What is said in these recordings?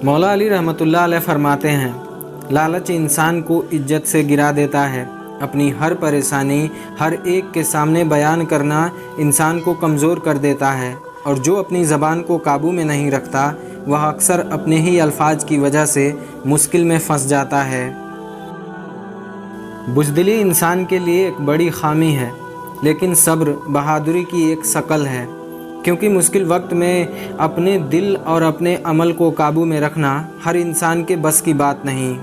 मौला अली रहमतुल्लाह अलैह फरमाते हैं, लालच इंसान को इज्जत से गिरा देता है। अपनी हर परेशानी हर एक के सामने बयान करना इंसान को कमज़ोर कर देता है, और जो अपनी ज़बान को काबू में नहीं रखता वह अक्सर अपने ही अल्फाज की वजह से मुश्किल में फंस जाता है। बुज़दिली इंसान के लिए एक बड़ी खामी है, लेकिन सब्र बहादुरी की एक शकल है, क्योंकि मुश्किल वक्त में अपने दिल और अपने अमल को काबू में रखना हर इंसान के बस की बात नहीं।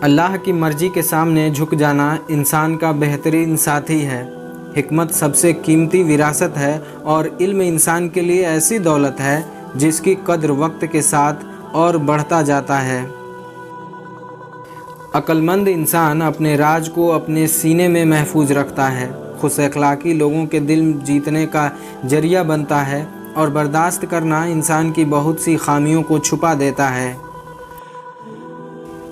अल्लाह की मर्ज़ी के सामने झुक जाना इंसान का बेहतरीन साथी है। हिकमत सबसे कीमती विरासत है, और इल्म इंसान के लिए ऐसी दौलत है जिसकी कद्र वक्त के साथ और बढ़ता जाता है। अक्लमंद इंसान अपने राज को अपने सीने में महफूज रखता है, खुश अखलाकी लोगों के दिल जीतने का जरिया बनता है, और बर्दाश्त करना इंसान की बहुत सी खामियों को छुपा देता है।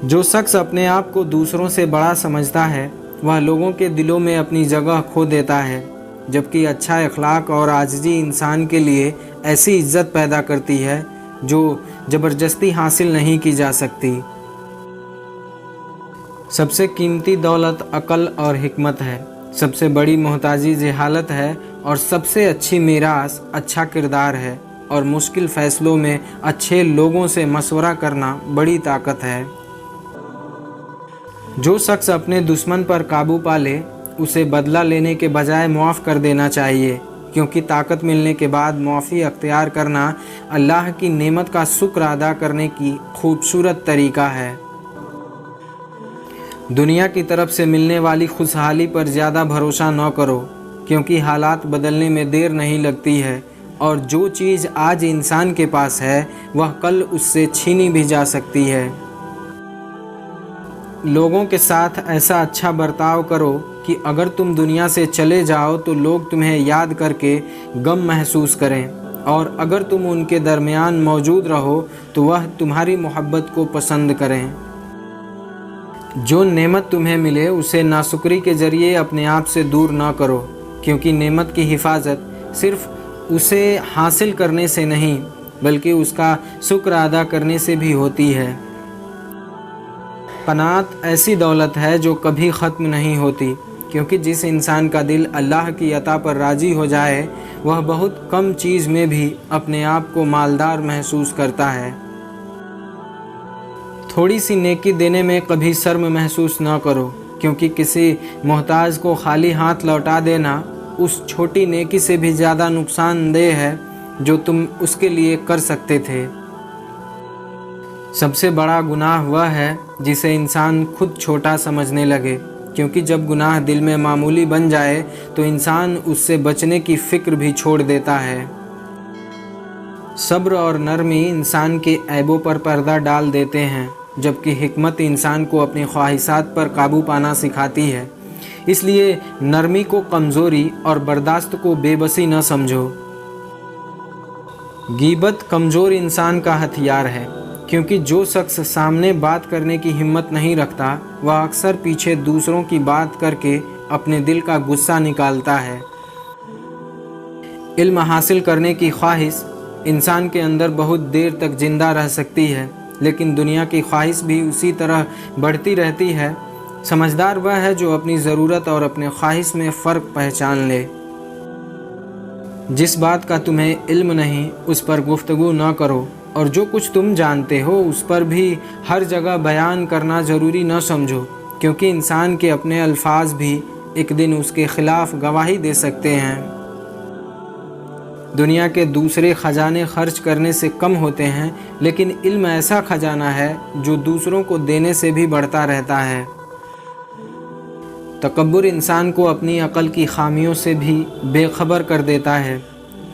जो शख्स अपने आप को दूसरों से बड़ा समझता है वह लोगों के दिलों में अपनी जगह खो देता है, जबकि अच्छा अखलाक और आजिज़ी इंसान के लिए ऐसी इज़्ज़त पैदा करती है जो ज़बरदस्ती हासिल नहीं की जा सकती। सबसे कीमती दौलत अक़ल और हिकमत है, सबसे बड़ी मोहताजी जहालत है, और सबसे अच्छी मीरास अच्छा किरदार है, और मुश्किल फ़ैसलों में अच्छे लोगों से मशवरा करना बड़ी ताकत है। जो शख्स अपने दुश्मन पर काबू पा ले उसे बदला लेने के बजाय मुआफ़ कर देना चाहिए, क्योंकि ताकत मिलने के बाद मुआफ़ी अख्तियार करना अल्लाह की नेमत का शुक्र अदा करने की खूबसूरत तरीक़ा है। दुनिया की तरफ से मिलने वाली खुशहाली पर ज़्यादा भरोसा न करो, क्योंकि हालात बदलने में देर नहीं लगती है, और जो चीज़ आज इंसान के पास है वह कल उससे छीनी भी जा सकती है। लोगों के साथ ऐसा अच्छा बर्ताव करो कि अगर तुम दुनिया से चले जाओ तो लोग तुम्हें याद करके गम महसूस करें, और अगर तुम उनके दरमियान मौजूद रहो तो वह तुम्हारी मोहब्बत को पसंद करें। जो नेमत तुम्हें मिले उसे नाशुक्री के ज़रिए अपने आप से दूर ना करो, क्योंकि नेमत की हिफाजत सिर्फ़ उसे हासिल करने से नहीं बल्कि उसका शुक्र अदा करने से भी होती है। क़नाअत ऐसी दौलत है जो कभी ख़त्म नहीं होती, क्योंकि जिस इंसान का दिल अल्लाह की अता पर राज़ी हो जाए वह बहुत कम चीज़ में भी अपने आप को मालदार महसूस करता है। थोड़ी सी नेकी देने में कभी शर्म महसूस न करो, क्योंकि किसी मोहताज को खाली हाथ लौटा देना उस छोटी नेकी से भी ज़्यादा नुकसानदेह है जो तुम उसके लिए कर सकते थे। सबसे बड़ा गुनाह वह है जिसे इंसान खुद छोटा समझने लगे, क्योंकि जब गुनाह दिल में मामूली बन जाए तो इंसान उससे बचने की फ़िक्र भी छोड़ देता है। सब्र और नरमी इंसान के ऐबों पर पर्दा डाल देते हैं, जबकि हिकमत इंसान को अपनी ख्वाहिशात पर काबू पाना सिखाती है। इसलिए नरमी को कमज़ोरी और बर्दाश्त को बेबसी न समझो। गीबत कमज़ोर इंसान का हथियार है, क्योंकि जो शख्स सामने बात करने की हिम्मत नहीं रखता वह अक्सर पीछे दूसरों की बात करके अपने दिल का गुस्सा निकालता है। इल्म हासिल करने की ख्वाहिश इंसान के अंदर बहुत देर तक जिंदा रह सकती है, लेकिन दुनिया की ख्वाहिश भी उसी तरह बढ़ती रहती है। समझदार वह है जो अपनी ज़रूरत और अपने ख्वाहिश में फ़र्क पहचान ले। जिस बात का तुम्हें इल्म नहीं उस पर गुफ्तगू न करो, और जो कुछ तुम जानते हो उस पर भी हर जगह बयान करना ज़रूरी न समझो, क्योंकि इंसान के अपने अल्फाज भी एक दिन उसके ख़िलाफ़ गवाही दे सकते हैं। दुनिया के दूसरे ख़जाने खर्च करने से कम होते हैं, लेकिन इल्म ऐसा ख़जाना है जो दूसरों को देने से भी बढ़ता रहता है। तकब्बुर इंसान को अपनी अक़ल की खामियों से भी बेखबर कर देता है,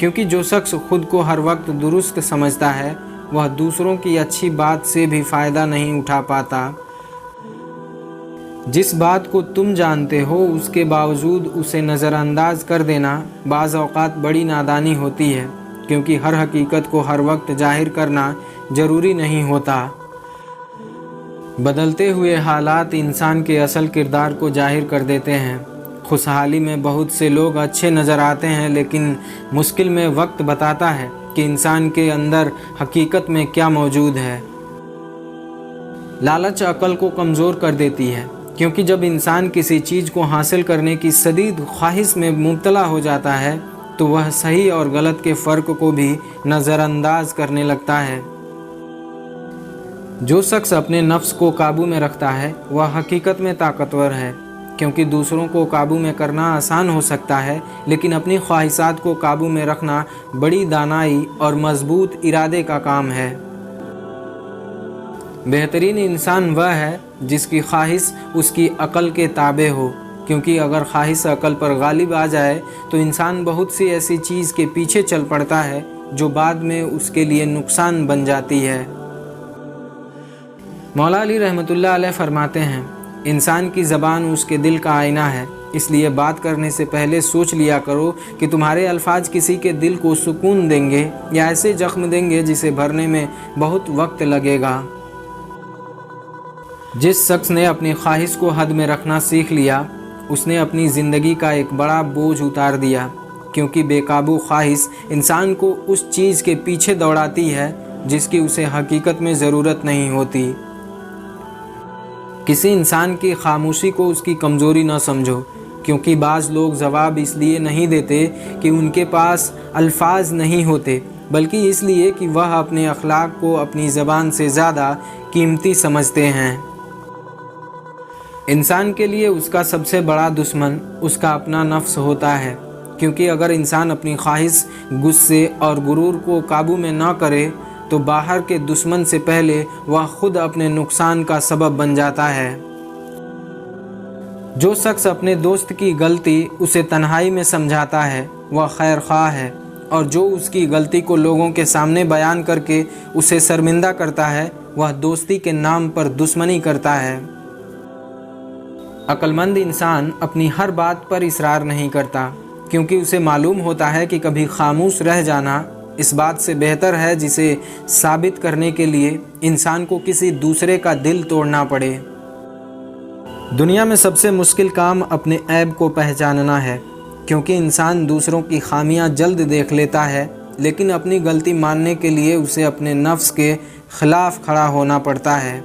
क्योंकि जो शख्स खुद को हर वक्त दुरुस्त समझता है वह दूसरों की अच्छी बात से भी फ़ायदा नहीं उठा पाता। जिस बात को तुम जानते हो उसके बावजूद उसे नज़रअंदाज कर देना बाज़ औक़ात बड़ी नादानी होती है, क्योंकि हर हकीकत को हर वक्त जाहिर करना ज़रूरी नहीं होता। बदलते हुए हालात इंसान के असल किरदार को जाहिर कर देते हैं। खुशहाली में बहुत से लोग अच्छे नज़र आते हैं, लेकिन मुश्किल में वक्त बताता है कि इंसान के अंदर हकीकत में क्या मौजूद है। लालच अक्ल को कमज़ोर कर देती है, क्योंकि जब इंसान किसी चीज़ को हासिल करने की शदीद ख्वाहिश में मुब्तला हो जाता है तो वह सही और गलत के फ़र्क को भी नज़रअंदाज करने लगता है। जो शख्स अपने नफ्स को काबू में रखता है वह हकीकत में ताकतवर है, क्योंकि दूसरों को काबू में करना आसान हो सकता है, लेकिन अपनी ख्वाहिशात को काबू में रखना बड़ी दानाई और मजबूत इरादे का काम है। बेहतरीन इंसान वह है जिसकी ख्वाहिश उसकी अक्ल के ताबे हो, क्योंकि अगर ख्वाहिश अक्ल पर गालिब आ जाए तो इंसान बहुत सी ऐसी चीज़ के पीछे चल पड़ता है जो बाद में उसके लिए नुकसान बन जाती है। मौला अली रहमतुल्लाह अलैह फरमाते हैं, इंसान की ज़बान उसके दिल का आईना है, इसलिए बात करने से पहले सोच लिया करो कि तुम्हारे अल्फाज किसी के दिल को सुकून देंगे या ऐसे जख्म देंगे जिसे भरने में बहुत वक्त लगेगा। जिस शख्स ने अपनी ख्वाहिश को हद में रखना सीख लिया उसने अपनी ज़िंदगी का एक बड़ा बोझ उतार दिया, क्योंकि बेकाबू ख्वाहिश इंसान को उस चीज़ के पीछे दौड़ाती है जिसकी उसे हकीकत में ज़रूरत नहीं होती। किसी इंसान की खामोशी को उसकी कमज़ोरी न समझो, क्योंकि बाज़ लोग जवाब इसलिए नहीं देते कि उनके पास अल्फाज नहीं होते, बल्कि इसलिए कि वह अपने अखलाक को अपनी ज़बान से ज़्यादा कीमती समझते हैं। इंसान के लिए उसका सबसे बड़ा दुश्मन उसका अपना नफ्स होता है, क्योंकि अगर इंसान अपनी ख्वाहिश, गुस्से और गुरूर को काबू में न करे तो बाहर के दुश्मन से पहले वह खुद अपने नुकसान का सबब बन जाता है। जो शख्स अपने दोस्त की गलती उसे तन्हाई में समझाता है वह खैर ख्वाह है, और जो उसकी गलती को लोगों के सामने बयान करके उसे शर्मिंदा करता है वह दोस्ती के नाम पर दुश्मनी करता है। अक्लमंद इंसान अपनी हर बात पर इसरार नहीं करता, क्योंकि उसे मालूम होता है कि कभी खामोश रह जाना इस बात से बेहतर है जिसे साबित करने के लिए इंसान को किसी दूसरे का दिल तोड़ना पड़े। दुनिया में सबसे मुश्किल काम अपने ऐब को पहचानना है, क्योंकि इंसान दूसरों की खामियां जल्द देख लेता है, लेकिन अपनी गलती मानने के लिए उसे अपने नफ्स के खिलाफ खड़ा होना पड़ता है।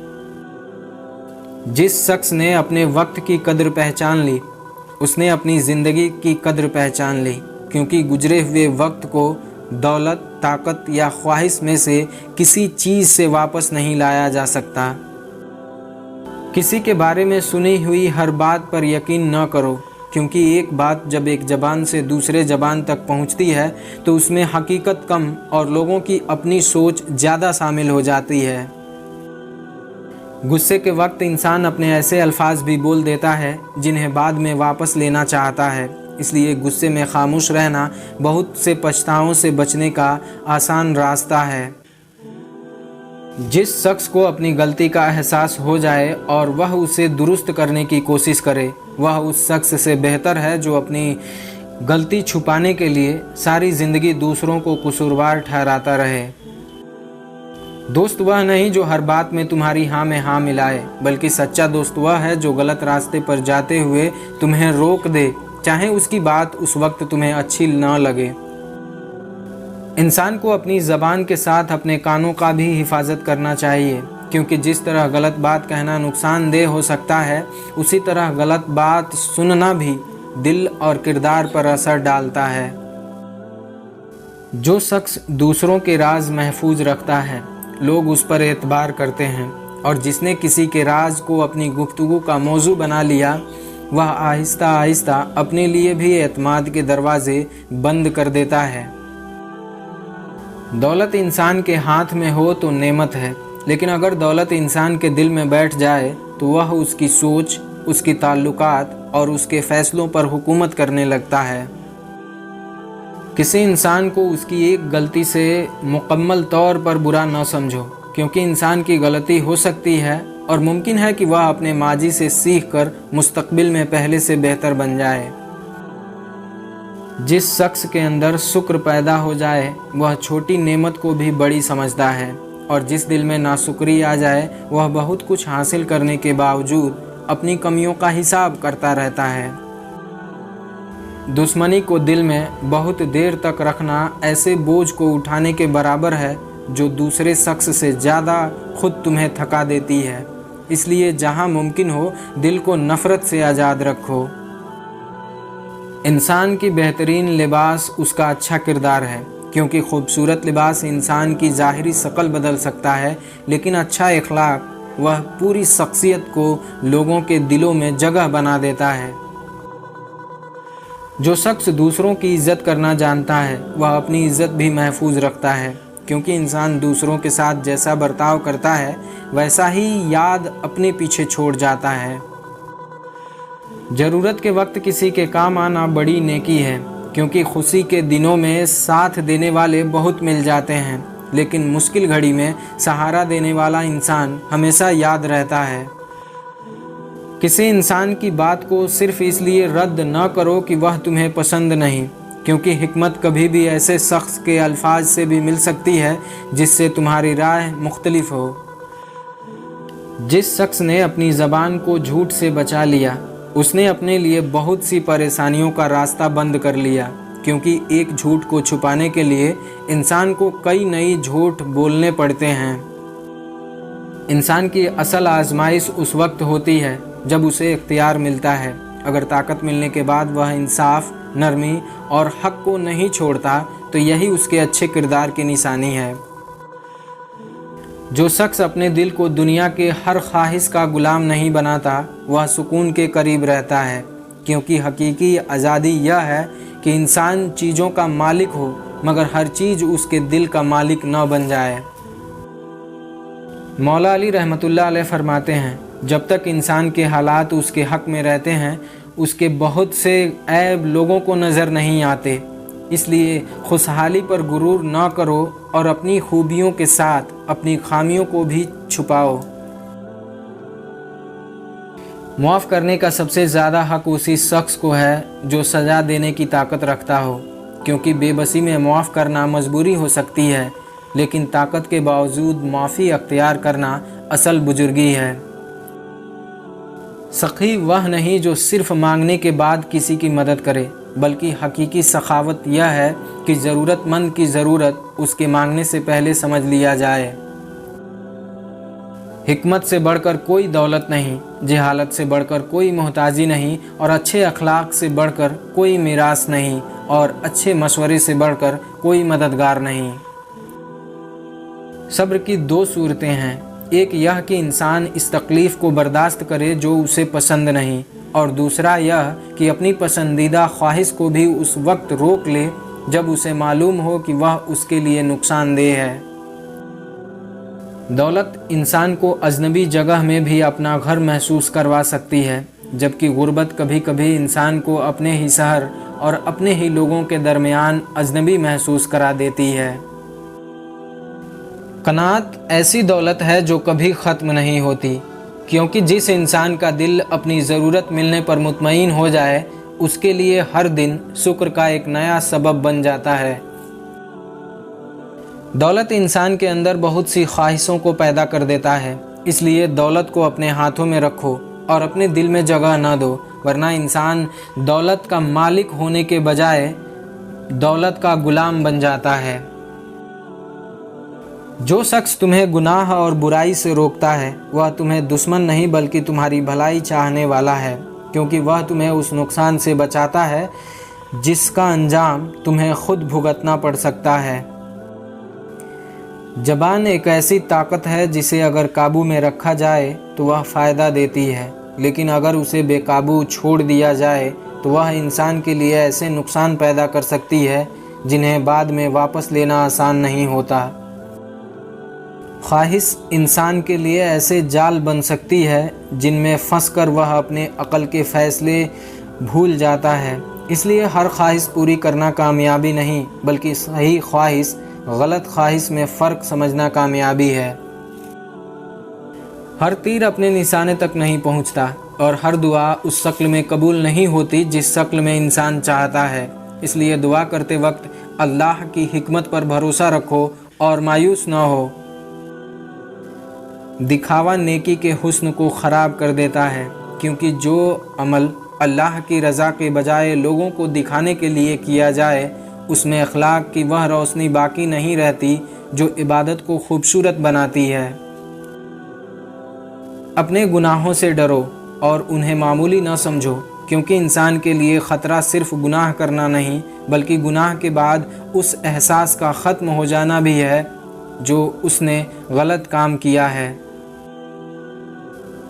जिस शख्स ने अपने वक्त की कद्र पहचान ली उसने अपनी ज़िंदगी की कद्र पहचान ली, क्योंकि गुजरे हुए वक्त को दौलत, ताकत या ख्वाहिश में से किसी चीज़ से वापस नहीं लाया जा सकता। किसी के बारे में सुनी हुई हर बात पर यकीन न करो, क्योंकि एक बात जब एक ज़बान से दूसरे ज़बान तक पहुंचती है तो उसमें हकीकत कम और लोगों की अपनी सोच ज़्यादा शामिल हो जाती है। गुस्से के वक्त इंसान अपने ऐसे अल्फाज भी बोल देता है जिन्हें बाद में वापस लेना चाहता है, इसलिए गुस्से में खामोश रहना बहुत से पछतावों से बचने का आसान रास्ता है। जिस शख्स को अपनी गलती का एहसास हो जाए और वह उसे दुरुस्त करने की कोशिश करे वह उस शख्स से बेहतर है जो अपनी गलती छुपाने के लिए सारी ज़िंदगी दूसरों को कसूरवार ठहराता रहे। दोस्त वह नहीं जो हर बात में तुम्हारी हाँ में हाँ मिलाए, बल्कि सच्चा दोस्त वह है जो गलत रास्ते पर जाते हुए तुम्हें रोक दे, चाहे उसकी बात उस वक्त तुम्हें अच्छी न लगे। इंसान को अपनी ज़बान के साथ अपने कानों का भी हिफाजत करना चाहिए, क्योंकि जिस तरह गलत बात कहना नुकसानदेह हो सकता है उसी तरह गलत बात सुनना भी दिल और किरदार पर असर डालता है। जो शख्स दूसरों के राज महफूज रखता है लोग उस पर एतबार करते हैं, और जिसने किसी के राज को अपनी गुफ्तगू का मौजू बना लिया वह आहिस्ता आहिस्ता अपने लिए भी एतमाद के दरवाज़े बंद कर देता है। दौलत इंसान के हाथ में हो तो नेमत है, लेकिन अगर दौलत इंसान के दिल में बैठ जाए तो वह उसकी सोच, उसकी ताल्लुकात और उसके फ़ैसलों पर हुकूमत करने लगता है। किसी इंसान को उसकी एक गलती से मुकम्मल तौर पर बुरा न समझो, क्योंकि इंसान की गलती हो सकती है और मुमकिन है कि वह अपने माजी से सीख कर मुस्तकबिल में पहले से बेहतर बन जाए। जिस शख्स के अंदर शुक्र पैदा हो जाए वह छोटी नेमत को भी बड़ी समझता है, और जिस दिल में नाशुक्री आ जाए वह बहुत कुछ हासिल करने के बावजूद अपनी कमियों का हिसाब करता रहता है। दुश्मनी को दिल में बहुत देर तक रखना ऐसे बोझ को उठाने के बराबर है जो दूसरे शख्स से ज़्यादा खुद तुम्हें थका देती है। इसलिए जहाँ मुमकिन हो दिल को नफ़रत से आज़ाद रखो। इंसान की बेहतरीन लिबास उसका अच्छा किरदार है, क्योंकि खूबसूरत लिबास इंसान की ज़ाहिरी शक्ल बदल सकता है, लेकिन अच्छा इखलाक वह पूरी शख्सियत को लोगों के दिलों में जगह बना देता है। जो शख्स दूसरों की इज़्ज़त करना जानता है वह अपनी इज़्ज़त भी महफूज रखता है, क्योंकि इंसान दूसरों के साथ जैसा बर्ताव करता है वैसा ही याद अपने पीछे छोड़ जाता है। ज़रूरत के वक्त किसी के काम आना बड़ी नेकी है, क्योंकि खुशी के दिनों में साथ देने वाले बहुत मिल जाते हैं, लेकिन मुश्किल घड़ी में सहारा देने वाला इंसान हमेशा याद रहता है। किसी इंसान की बात को सिर्फ इसलिए रद्द न करो कि वह तुम्हें पसंद नहीं, क्योंकि हिकमत कभी भी ऐसे शख्स के अल्फाज से भी मिल सकती है जिससे तुम्हारी राय मुख्तलिफ हो। जिस शख्स ने अपनी ज़बान को झूठ से बचा लिया उसने अपने लिए बहुत सी परेशानियों का रास्ता बंद कर लिया, क्योंकि एक झूठ को छुपाने के लिए इंसान को कई नई झूठ बोलने पड़ते हैं। इंसान की असल आजमाइश उस वक्त होती है जब उसे इख्तियार मिलता है। अगर ताकत मिलने के बाद वह इंसाफ, नरमी और हक को नहीं छोड़ता तो यही उसके अच्छे किरदार की निशानी है। जो शख्स अपने दिल को दुनिया के हर ख्वाहिश का गुलाम नहीं बनाता वह सुकून के करीब रहता है, क्योंकि हकीकी आज़ादी यह है कि इंसान चीज़ों का मालिक हो मगर हर चीज़ उसके दिल का मालिक न बन जाए। मौला अली रहमतुल्लाह अलैह फरमाते हैं, जब तक इंसान के हालात उसके हक़ में रहते हैं उसके बहुत से ऐब लोगों को नज़र नहीं आते। इसलिए खुशहाली पर गुरूर न करो और अपनी खूबियों के साथ अपनी खामियों को भी छुपाओ। मुआफ़ करने का सबसे ज़्यादा हक़ उसी शख्स को है जो सज़ा देने की ताकत रखता हो, क्योंकि बेबसी में मुआफ़ करना मजबूरी हो सकती है, लेकिन ताकत के बावजूद माफ़ी अख्तियार करना असल बुजुर्गी है। सखी वह नहीं जो सिर्फ़ मांगने के बाद किसी की मदद करे, बल्कि हकीकी सखावत यह है कि ज़रूरतमंद की ज़रूरत उसके मांगने से पहले समझ लिया जाए। हिकमत से बढ़कर कोई दौलत नहीं, जहालत से बढ़कर कोई मोहताजी नहीं, और अच्छे अखलाक से बढ़कर कोई मीरास नहीं, और अच्छे मशवरे से बढ़कर कोई मददगार नहीं। सब्र की दो सूरतें हैं, एक यह कि इंसान इस तकलीफ़ को बर्दाश्त करे जो उसे पसंद नहीं, और दूसरा यह कि अपनी पसंदीदा ख्वाहिश को भी उस वक्त रोक ले जब उसे मालूम हो कि वह उसके लिए नुकसानदेह है। दौलत इंसान को अजनबी जगह में भी अपना घर महसूस करवा सकती है, जबकि गुर्बत कभी कभी इंसान को अपने ही शहर और अपने ही लोगों के दरमियान अजनबी महसूस करा देती है। कनात ऐसी दौलत है जो कभी ख़त्म नहीं होती, क्योंकि जिस इंसान का दिल अपनी ज़रूरत मिलने पर मुतमईन हो जाए उसके लिए हर दिन शुक्र का एक नया सबब बन जाता है। दौलत इंसान के अंदर बहुत सी ख्वाहिशों को पैदा कर देता है, इसलिए दौलत को अपने हाथों में रखो और अपने दिल में जगह न दो, वरना इंसान दौलत का मालिक होने के बजाय दौलत का गुलाम बन जाता है। जो शख्स तुम्हें गुनाह और बुराई से रोकता है वह तुम्हें दुश्मन नहीं बल्कि तुम्हारी भलाई चाहने वाला है, क्योंकि वह तुम्हें उस नुकसान से बचाता है जिसका अंजाम तुम्हें खुद भुगतना पड़ सकता है। ज़बान एक ऐसी ताकत है जिसे अगर काबू में रखा जाए तो वह फ़ायदा देती है, लेकिन अगर उसे बेकाबू छोड़ दिया जाए तो वह इंसान के लिए ऐसे नुकसान पैदा कर सकती है जिन्हें बाद में वापस लेना आसान नहीं होता। ख्वाहिश इंसान के लिए ऐसे जाल बन सकती है जिनमें फंसकर वह अपने अक़ल के फ़ैसले भूल जाता है। इसलिए हर ख्वाहिश पूरी करना कामयाबी नहीं, बल्कि सही ख्वाहिश गलत ख्वाहिश में फ़र्क समझना कामयाबी है। हर तीर अपने निशाने तक नहीं पहुंचता और हर दुआ उस शक्ल में कबूल नहीं होती जिस शक्ल में इंसान चाहता है। इसलिए दुआ करते वक्त अल्लाह की हिकमत पर भरोसा रखो और मायूस न हो। दिखावा नेकी के हुस्न को ख़राब कर देता है, क्योंकि जो अमल अल्लाह की रज़ा के बजाय लोगों को दिखाने के लिए किया जाए, उसमें अखलाक की वह रोशनी बाकी नहीं रहती जो इबादत को खूबसूरत बनाती है। अपने गुनाहों से डरो और उन्हें मामूली न समझो, क्योंकि इंसान के लिए ख़तरा सिर्फ गुनाह करना नहीं बल्कि गुनाह के बाद उस एहसास का ख़त्म हो जाना भी है जो उसने गलत काम किया है।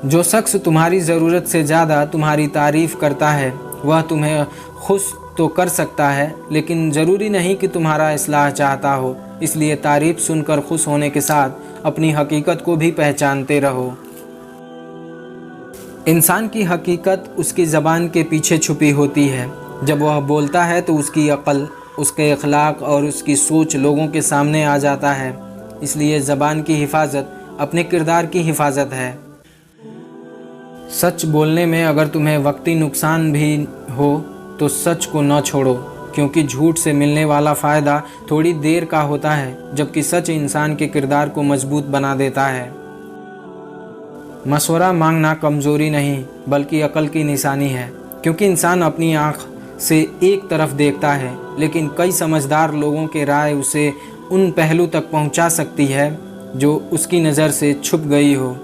जो शख्स तुम्हारी ज़रूरत से ज़्यादा तुम्हारी तारीफ़ करता है वह तुम्हें खुश तो कर सकता है, लेकिन ज़रूरी नहीं कि तुम्हारा इस्लाह चाहता हो। इसलिए तारीफ़ सुनकर खुश होने के साथ अपनी हकीकत को भी पहचानते रहो। इंसान की हकीकत उसकी ज़बान के पीछे छुपी होती है। जब वह बोलता है तो उसकी अक़ल, उसके अखलाक और उसकी सोच लोगों के सामने आ जाता है। इसलिए ज़बान की हिफाजत अपने किरदार की हिफाजत है। सच बोलने में अगर तुम्हें वक्ती नुकसान भी हो तो सच को न छोड़ो, क्योंकि झूठ से मिलने वाला फ़ायदा थोड़ी देर का होता है, जबकि सच इंसान के किरदार को मजबूत बना देता है। मशवरा मांगना कमज़ोरी नहीं बल्कि अक़ल की निशानी है, क्योंकि इंसान अपनी आँख से एक तरफ देखता है, लेकिन कई समझदार लोगों के राय उसे उन पहलू तक पहुंचा सकती है जो उसकी नज़र से छुप गई हो।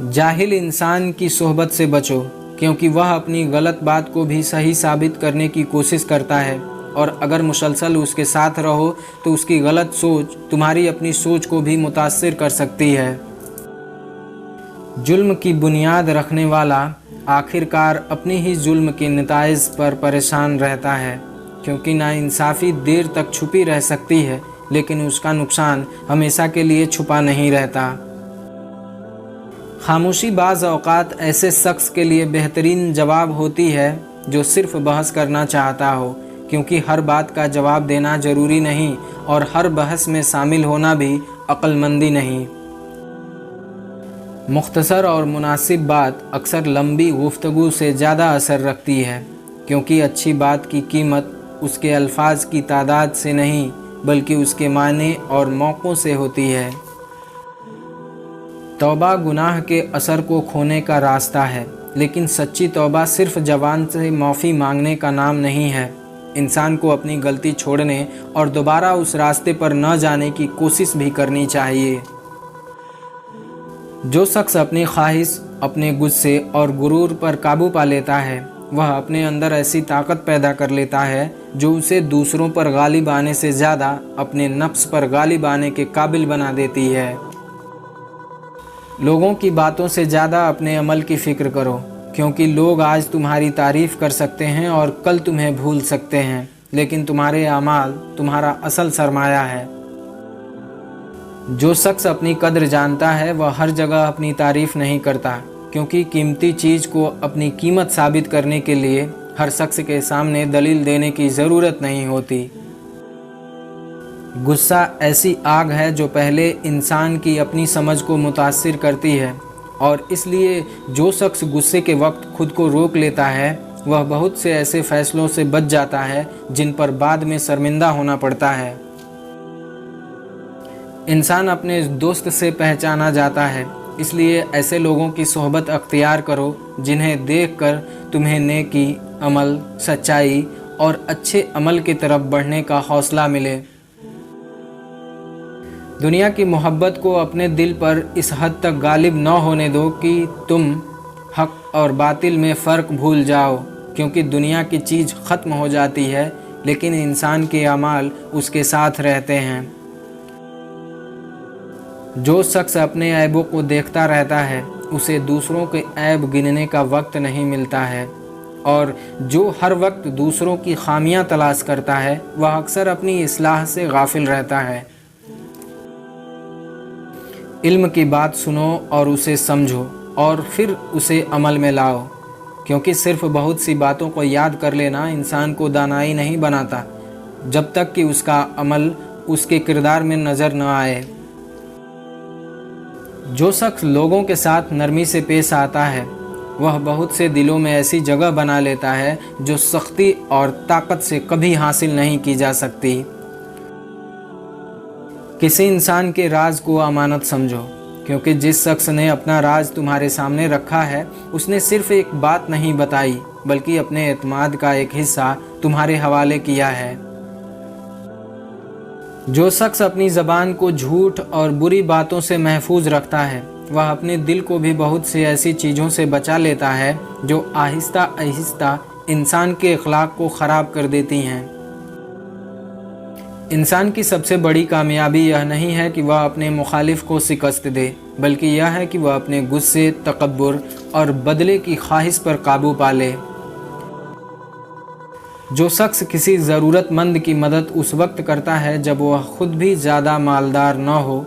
जाहिल इंसान की सोहबत से बचो, क्योंकि वह अपनी गलत बात को भी सही साबित करने की कोशिश करता है, और अगर मुसलसल उसके साथ रहो तो उसकी गलत सोच तुम्हारी अपनी सोच को भी मुतासिर कर सकती है। जुल्म की बुनियाद रखने वाला आखिरकार अपनी ही जुल्म के नताइज पर परेशान रहता है, क्योंकि नाइंसाफ़ी देर तक छुपी रह सकती है लेकिन उसका नुकसान हमेशा के लिए छुपा नहीं रहता। खामोशी बाज़ औक़ात ऐसे शख्स के लिए बेहतरीन जवाब होती है जो सिर्फ बहस करना चाहता हो, क्योंकि हर बात का जवाब देना ज़रूरी नहीं और हर बहस में शामिल होना भी अक्लमंदी नहीं। मुख्तसर और मुनासिब बात अक्सर लंबी गुफ्तगू से ज़्यादा असर रखती है, क्योंकि अच्छी बात की कीमत उसके अल्फाज की तादाद से नहीं बल्कि उसके माने और मौक़ों से होती है। तौबा गुनाह के असर को खोने का रास्ता है, लेकिन सच्ची तौबा सिर्फ ज़बान से माफ़ी मांगने का नाम नहीं है। इंसान को अपनी गलती छोड़ने और दोबारा उस रास्ते पर न जाने की कोशिश भी करनी चाहिए। जो शख्स अपनी ख्वाहिश, अपने गुस्से और गुरूर पर काबू पा लेता है वह अपने अंदर ऐसी ताकत पैदा कर लेता है जो उसे दूसरों पर गालिब आने से ज़्यादा अपने नफ्स पर गालिब आने के काबिल बना देती है। लोगों की बातों से ज़्यादा अपने अमल की फ़िक्र करो, क्योंकि लोग आज तुम्हारी तारीफ़ कर सकते हैं और कल तुम्हें भूल सकते हैं, लेकिन तुम्हारे अमाल तुम्हारा असल सरमाया है। जो शख्स अपनी कद्र जानता है वह हर जगह अपनी तारीफ़ नहीं करता, क्योंकि कीमती चीज़ को अपनी कीमत साबित करने के लिए हर शख्स के सामने दलील देने की ज़रूरत नहीं होती। गुस्सा ऐसी आग है जो पहले इंसान की अपनी समझ को मुतासिर करती है, और इसलिए जो शख्स गुस्से के वक्त खुद को रोक लेता है वह बहुत से ऐसे फ़ैसलों से बच जाता है जिन पर बाद में शर्मिंदा होना पड़ता है। इंसान अपने दोस्त से पहचाना जाता है, इसलिए ऐसे लोगों की सोहबत अख्तियार करो जिन्हें देखकर तुम्हें नेकी, अमल, सच्चाई और अच्छे अमल की तरफ बढ़ने का हौसला मिले। दुनिया की मोहब्बत को अपने दिल पर इस हद तक गालिब न होने दो कि तुम हक और बातिल में फ़र्क भूल जाओ, क्योंकि दुनिया की चीज़ ख़त्म हो जाती है लेकिन इंसान के अमाल उसके साथ रहते हैं। जो शख्स अपने ऐबों को देखता रहता है उसे दूसरों के ऐब गिनने का वक्त नहीं मिलता है, और जो हर वक्त दूसरों की खामियां तलाश करता है वह अक्सर अपनी इस्लाह से गाफिल रहता है। इल्म की बात सुनो और उसे समझो और फिर उसे अमल में लाओ, क्योंकि सिर्फ बहुत सी बातों को याद कर लेना इंसान को दानाई नहीं बनाता जब तक कि उसका अमल उसके किरदार में नज़र न आए। जो शख्स लोगों के साथ नरमी से पेश आता है वह बहुत से दिलों में ऐसी जगह बना लेता है जो सख्ती और ताकत से कभी हासिल नहीं की जा सकती। किसी इंसान के राज को अमानत समझो, क्योंकि जिस शख्स ने अपना राज तुम्हारे सामने रखा है उसने सिर्फ एक बात नहीं बताई बल्कि अपने एतमाद का एक हिस्सा तुम्हारे हवाले किया है। जो शख्स अपनी ज़बान को झूठ और बुरी बातों से महफूज रखता है वह अपने दिल को भी बहुत सी ऐसी चीज़ों से बचा लेता है जो आहिस्ता आहिस्ता इंसान के अखलाक को ख़राब कर देती हैं। इंसान की सबसे बड़ी कामयाबी यह नहीं है कि वह अपने मुखालिफ को शिकस्त दे बल्कि यह है कि वह अपने गुस्से, तकब्बुर और बदले की ख्वाहिश पर काबू पा ले। जो शख्स किसी ज़रूरतमंद की मदद उस वक्त करता है जब वह खुद भी ज़्यादा मालदार न हो,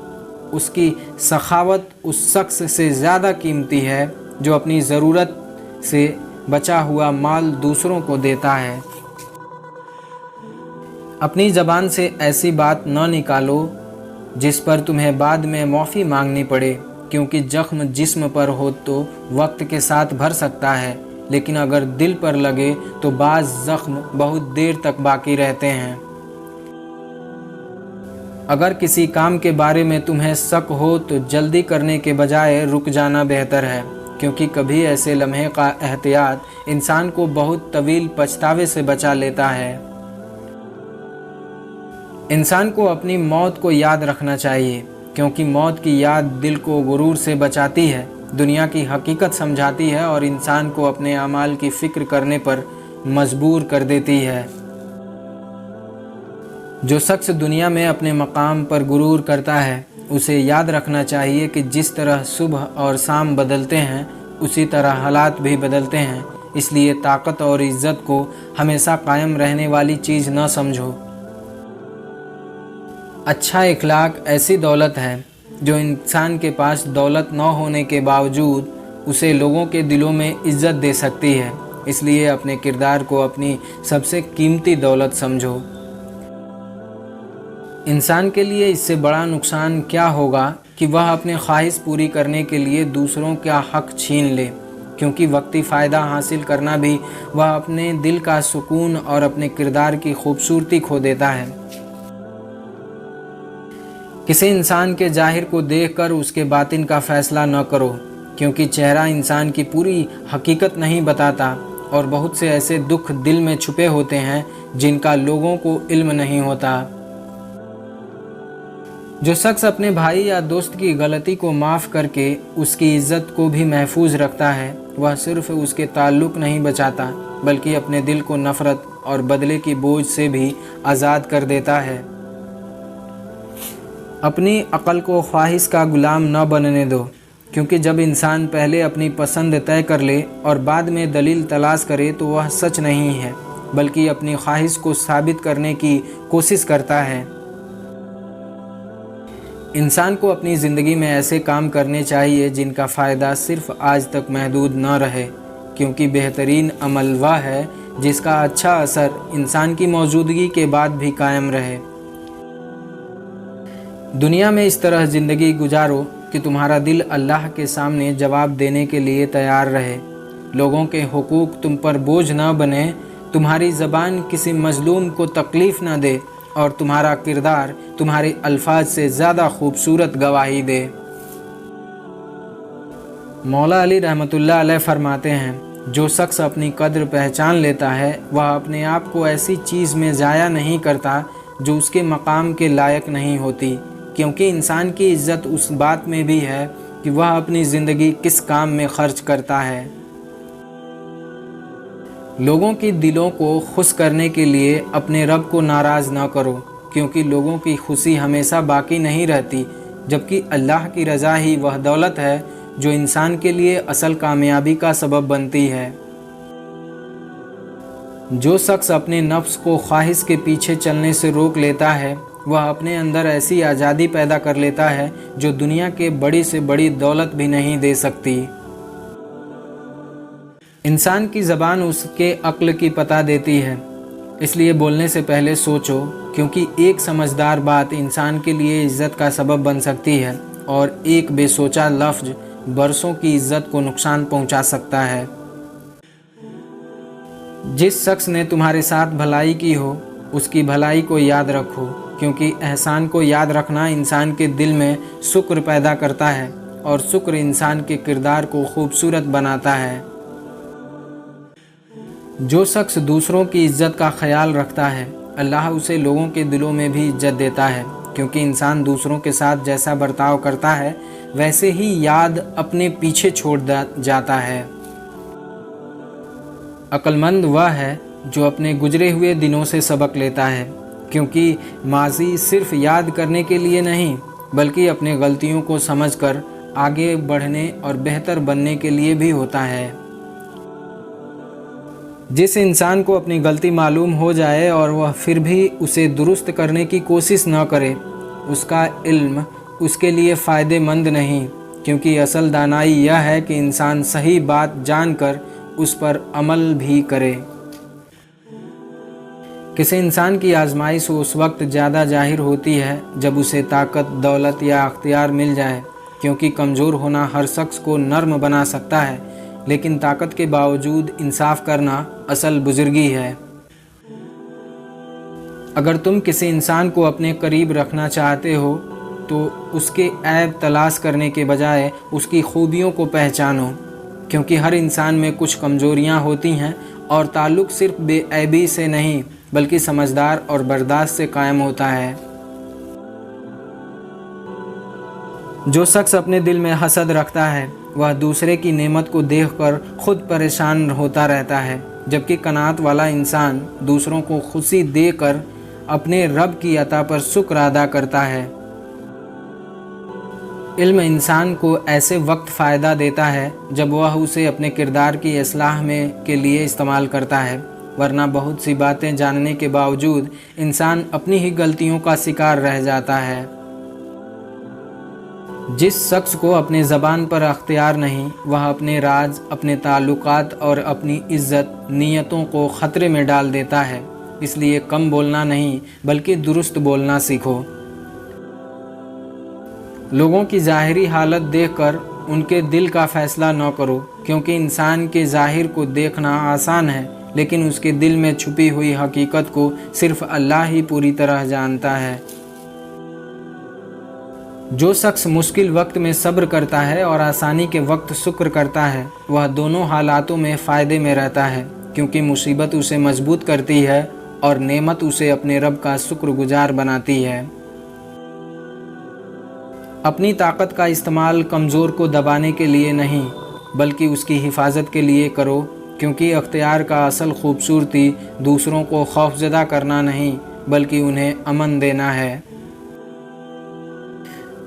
उसकी सखावत उस शख्स से ज़्यादा कीमती है जो अपनी ज़रूरत से बचा हुआ माल दूसरों को देता है। अपनी ज़बान से ऐसी बात न निकालो जिस पर तुम्हें बाद में माफ़ी मांगनी पड़े, क्योंकि जख्म जिस्म पर हो तो वक्त के साथ भर सकता है, लेकिन अगर दिल पर लगे तो बाज़ ज़ख्म बहुत देर तक बाकी रहते हैं। अगर किसी काम के बारे में तुम्हें शक हो तो जल्दी करने के बजाय रुक जाना बेहतर है, क्योंकि कभी ऐसे लम्हे का एहतियात इंसान को बहुत तवील पछतावे से बचा लेता है। इंसान को अपनी मौत को याद रखना चाहिए, क्योंकि मौत की याद दिल को गुरूर से बचाती है, दुनिया की हकीकत समझाती है और इंसान को अपने अमाल की फ़िक्र करने पर मजबूर कर देती है। जो शख्स दुनिया में अपने मकाम पर गुरूर करता है उसे याद रखना चाहिए कि जिस तरह सुबह और शाम बदलते हैं उसी तरह हालात भी बदलते हैं, इसलिए ताकत और इज़्ज़त को हमेशा कायम रहने वाली चीज़ न समझो। अच्छा इखलाक ऐसी दौलत है जो इंसान के पास दौलत न होने के बावजूद उसे लोगों के दिलों में इज़्ज़त दे सकती है, इसलिए अपने किरदार को अपनी सबसे कीमती दौलत समझो। इंसान के लिए इससे बड़ा नुकसान क्या होगा कि वह अपनी ख्वाहिश पूरी करने के लिए दूसरों का हक़ छीन ले, क्योंकि वक्ती फ़ायदा हासिल करना भी वह अपने दिल का सुकून और अपने किरदार की खूबसूरती खो देता है। किसी इंसान के ज़ाहिर को देखकर उसके बातिन का फ़ैसला न करो, क्योंकि चेहरा इंसान की पूरी हकीकत नहीं बताता और बहुत से ऐसे दुख दिल में छुपे होते हैं जिनका लोगों को इल्म नहीं होता। जो शख्स अपने भाई या दोस्त की गलती को माफ़ करके उसकी इज़्ज़त को भी महफूज रखता है वह सिर्फ उसके ताल्लुक़ नहीं बचाता बल्कि अपने दिल को नफ़रत और बदले की बोझ से भी आज़ाद कर देता है। अपनी अक़ल को ख्वाहिश का ग़ुलाम न बनने दो, क्योंकि जब इंसान पहले अपनी पसंद तय कर ले और बाद में दलील तलाश करे तो वह सच नहीं है बल्कि अपनी ख्वाहिश को साबित करने की कोशिश करता है। इंसान को अपनी ज़िंदगी में ऐसे काम करने चाहिए जिनका फ़ायदा सिर्फ़ आज तक महदूद न रहे, क्योंकि बेहतरीन अमल वह है जिसका अच्छा असर इंसान की मौजूदगी के बाद भी कायम रहे। दुनिया में इस तरह ज़िंदगी गुजारो कि तुम्हारा दिल अल्लाह के सामने जवाब देने के लिए तैयार रहे, लोगों के हुकूक तुम पर बोझ न बने, तुम्हारी ज़बान किसी मज़लूम को तकलीफ़ न दे और तुम्हारा किरदार तुम्हारे अल्फाज से ज़्यादा खूबसूरत गवाही दे। मौला अली रहमतुल्लाह अलैह फरमाते हैं, जो शख्स अपनी कद्र पहचान लेता है वह अपने आप को ऐसी चीज़ में ज़ाया नहीं करता जो उसके मकाम के लायक नहीं होती, क्योंकि इंसान की इज़्ज़त उस बात में भी है कि वह अपनी ज़िंदगी किस काम में खर्च करता है। लोगों के दिलों को खुश करने के लिए अपने रब को नाराज़ न करो, क्योंकि लोगों की खुशी हमेशा बाकी नहीं रहती, जबकि अल्लाह की रज़ा ही वह दौलत है जो इंसान के लिए असल कामयाबी का सबब बनती है। जो शख्स अपने नफ्स को ख्वाहिश के पीछे चलने से रोक लेता है वह अपने अंदर ऐसी आज़ादी पैदा कर लेता है जो दुनिया के बड़ी से बड़ी दौलत भी नहीं दे सकती। इंसान की ज़बान उसके अक्ल की पता देती है, इसलिए बोलने से पहले सोचो, क्योंकि एक समझदार बात इंसान के लिए इज़्ज़त का सबब बन सकती है और एक बेसोचा लफ्ज़ बरसों की इज़्ज़त को नुकसान पहुंचा सकता है। जिस शख्स ने तुम्हारे साथ भलाई की हो उसकी भलाई को याद रखो, क्योंकि एहसान को याद रखना इंसान के दिल में शुक्र पैदा करता है اور شکر انسان کے کردار کو خوبصورت بناتا ہے۔ جو شخص دوسروں کی عزت کا خیال رکھتا ہے، اللہ اسے لوگوں کے دلوں میں بھی عزت دیتا ہے، کیونکہ انسان دوسروں کے ساتھ جیسا برتاؤ کرتا ہے ویسے ہی یاد اپنے پیچھے چھوڑ جاتا ہے۔ عقل مند وہ ہے جو اپنے گزرے ہوئے دنوں سے سبق لیتا ہے، کیونکہ ماضی صرف یاد کرنے کے لیے نہیں بلکہ اپنے غلطیوں کو سمجھ کر آگے بڑھنے اور بہتر بننے کے لیے بھی ہوتا ہے۔ جس انسان کو اپنی غلطی معلوم ہو جائے اور وہ پھر بھی اسے درست کرنے کی کوشش نہ کرے، اس کا علم اس کے لیے فائدہ مند نہیں، کیونکہ اصل دانائی یہ ہے کہ انسان صحیح بات جان کر اس پر عمل بھی کرے۔ کسی انسان کی آزمائش اس وقت زیادہ ظاہر ہوتی ہے جب اسے طاقت، دولت یا اختیار مل جائے، کیونکہ کمزور ہونا ہر شخص کو نرم بنا سکتا ہے، لیکن طاقت کے باوجود انصاف کرنا اصل بزرگی ہے۔ اگر تم کسی انسان کو اپنے قریب رکھنا چاہتے ہو تو اس کے عیب تلاش کرنے کے بجائے اس کی خوبیوں کو پہچانو، کیونکہ ہر انسان میں کچھ کمزوریاں ہوتی ہیں اور تعلق صرف بے عیبی سے نہیں بلکہ سمجھدار اور برداشت سے قائم ہوتا ہے۔ جو شخص اپنے دل میں حسد رکھتا ہے وہ دوسرے کی نعمت کو دیکھ کر خود پریشان ہوتا رہتا ہے، جبکہ قناعت والا انسان دوسروں کو خوشی دے کر اپنے رب کی عطا پر شکر ادا کرتا ہے۔ علم انسان کو ایسے وقت فائدہ دیتا ہے جب وہ اسے اپنے کردار کی اصلاح کے لیے استعمال کرتا ہے، ورنہ بہت سی باتیں جاننے کے باوجود انسان اپنی ہی غلطیوں کا شکار رہ جاتا ہے۔ جس شخص کو اپنے زبان پر اختیار نہیں، وہ اپنے راز، اپنے تعلقات اور اپنی عزت نیتوں کو خطرے میں ڈال دیتا ہے۔ اس لیے کم بولنا نہیں بلکہ درست بولنا سیکھو۔ لوگوں کی ظاہری حالت دیکھ کر ان کے دل کا فیصلہ نہ کرو، کیونکہ انسان کے ظاہر کو دیکھنا آسان ہے لیکن اس کے دل میں چھپی ہوئی حقیقت کو صرف اللہ ہی پوری طرح جانتا ہے۔ جو شخص مشکل وقت میں صبر کرتا ہے اور آسانی کے وقت شکر کرتا ہے وہ دونوں حالاتوں میں فائدے میں رہتا ہے، کیونکہ مصیبت اسے مضبوط کرتی ہے اور نعمت اسے اپنے رب کا شکر گزار بناتی ہے۔ اپنی طاقت کا استعمال کمزور کو دبانے کے لیے نہیں بلکہ اس کی حفاظت کے لیے کرو، کیونکہ اختیار کا اصل خوبصورتی دوسروں کو خوفزدہ کرنا نہیں بلکہ انہیں امن دینا ہے۔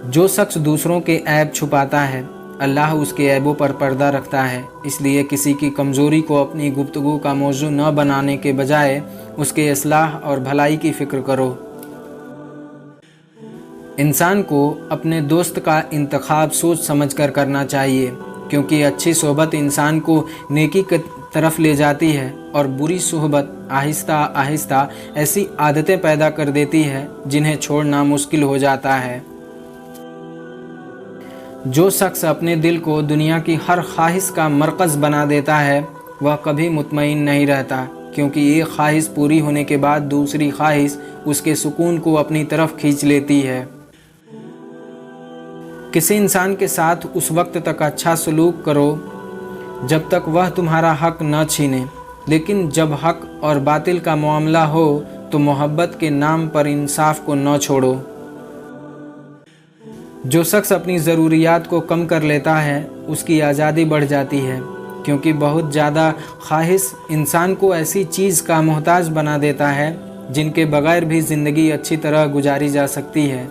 جو شخص دوسروں کے عیب چھپاتا ہے اللہ اس کے عیبوں پر پردہ رکھتا ہے، اس لیے کسی کی کمزوری کو اپنی گفتگو کا موضوع نہ بنانے کے بجائے اس کے اصلاح اور بھلائی کی فکر کرو۔ انسان کو اپنے دوست کا انتخاب سوچ سمجھ کر کرنا چاہیے، کیونکہ اچھی صحبت انسان کو نیکی کی طرف لے جاتی ہے اور بری صحبت آہستہ آہستہ ایسی عادتیں پیدا کر دیتی ہے جنہیں چھوڑنا مشکل ہو جاتا ہے۔ جو شخص اپنے دل کو دنیا کی ہر خواہش کا مرکز بنا دیتا ہے وہ کبھی مطمئن نہیں رہتا، کیونکہ ایک خواہش پوری ہونے کے بعد دوسری خواہش اس کے سکون کو اپنی طرف کھینچ لیتی ہے۔ کسی انسان کے ساتھ اس وقت تک اچھا سلوک کرو جب تک وہ تمہارا حق نہ چھینے، لیکن جب حق اور باطل کا معاملہ ہو تو محبت کے نام پر انصاف کو نہ چھوڑو۔ جو شخص اپنی ضروریات کو کم کر لیتا ہے اس کی آزادی بڑھ جاتی ہے، کیونکہ بہت زیادہ خواہش انسان کو ایسی چیز کا محتاج بنا دیتا ہے جن کے بغیر بھی زندگی اچھی طرح گزاری جا سکتی ہے۔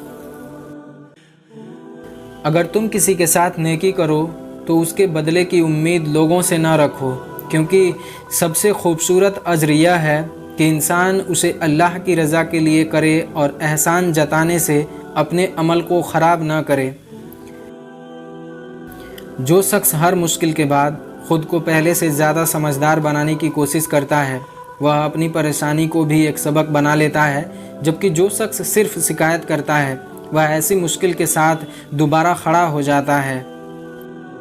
اگر تم کسی کے ساتھ نیکی کرو تو اس کے بدلے کی امید لوگوں سے نہ رکھو، کیونکہ سب سے خوبصورت اجر یہ ہے کہ انسان اسے اللہ کی رضا کے لیے کرے اور احسان جتانے سے اپنے عمل کو خراب نہ کرے۔ جو شخص ہر مشکل کے بعد خود کو پہلے سے زیادہ سمجھدار بنانے کی کوشش کرتا ہے وہ اپنی پریشانی کو بھی ایک سبق بنا لیتا ہے، جبکہ جو شخص صرف شکایت کرتا ہے وہ ایسی مشکل کے ساتھ دوبارہ کھڑا ہو جاتا ہے۔